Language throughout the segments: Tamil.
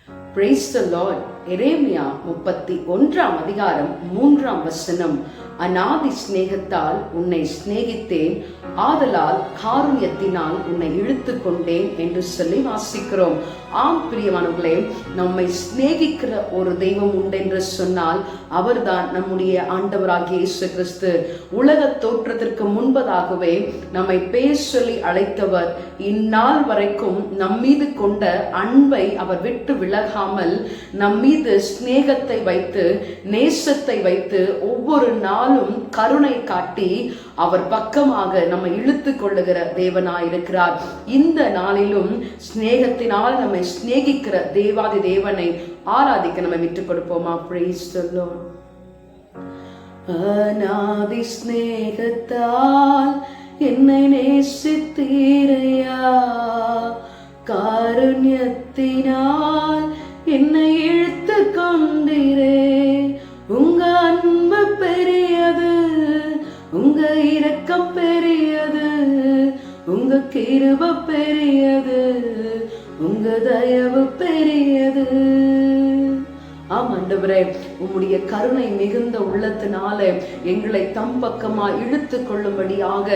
Praise the Lord. எரேமியா 31 அதிகாரம் 3 அநாதி சிநேகத்தால் உன்னை சிநேகித்தேன், ஆதலால் காருண்யத்தினால் உன்னை இழுத்து கொண்டேன் என்று சொல்லி வாசிக்கிறோம். ஆம் பிரியமானவர்களே, நம்மை சிநேகிக்கிற ஒரு தெய்வம் உண்டு என்று சொன்னால் அவர்தான் நம்முடைய ஆண்டவராகிய இயேசு கிறிஸ்து. உலக தோற்றத்திற்கு முன்பதாகவே நம்மை பேர் சொல்லி அழைத்தவர். இந்நாள் வரைக்கும் நம்மீது கொண்ட அன்பை அவர் விட்டு விலகாமல் நம்மீது சிநேகத்தை வைத்து நேசத்தை வைத்து ஒவ்வொரு நாளும் கருணை காட்டி அவர் பக்கமாக நம்மை இழுத்து கொள்ளுகிற தேவனாயிருக்கிறார். இந்த நாளிலும் சிநேகத்தினால் நம்மை சிநேகிக்கிற தேவாதி தேவனை ஆராதிக்க நம்ம விட்டுக் கொடுப்போமா? Praise the Lord. அநாதி சிநேகத்தால் என்னை நேசித்தீரையா, காருண்யத்தினால் என்னை இழுத்து கொண்டீரே. உங்க அன்பு பெரியது, உங்க இரக்கம் பெரியது, உங்க கிருபை பெரியது, உங்க தயவு பெரியது. ஆம் ஆண்டவரே, உம்முடைய கருணை மிகுந்த உள்ளத்தினால எங்களை தம் பக்கமா இழுத்து கொள்ளும்படியாக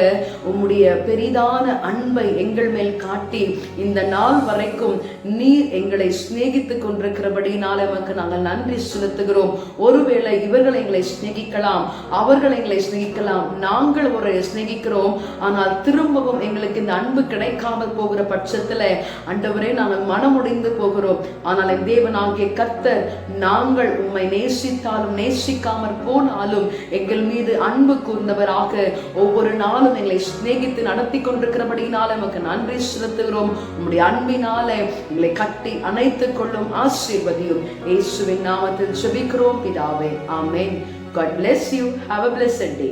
உம்முடைய பெரிதான அன்பை எங்கள் மேல் காட்டி இந்த நாள் வரைக்கும் நீர் எங்களை சிநேகித்துக் கொண்டிருக்கிறபடினால நமக்கு நாங்கள் நன்றி செலுத்துகிறோம். ஒருவேளை இவர்கள் எங்களை சிநேகிக்கலாம், அவர்கள் எங்களை சிநேகிக்கலாம், நாங்கள் ஒரு சிநேகிக்கிறோம், ஆனால் திரும்பவும் எங்களுக்கு இந்த அன்பு கிடைக்காமல் போகிற பட்சத்துல ஆண்டவரே நாங்கள் மனமுடைந்து போகிறோம். ஆனால் என் தேவனாகிய கர்த்தர் நாங்கள் உம்மை நேசித்தாலும் நேசிக்காமற் போனாலும் எங்கள் மீது அன்பு கூர்ந்தவராக ஒவ்வொரு நாளும் எங்களை சிநேகித்து நடத்தி கொண்டிருக்கிறபடினால நமக்கு நன்றி செலுத்துகிறோம். உம்முடைய அன்பினால எங்களை கட்டி அணைத்துக் கொள்ளும் ஆசீர்வதியும் இயேசுவின் நாமத்தில் ஜெபிக்கிறோம் பிதாவே. ஆமென். God bless you. Have a blessed day.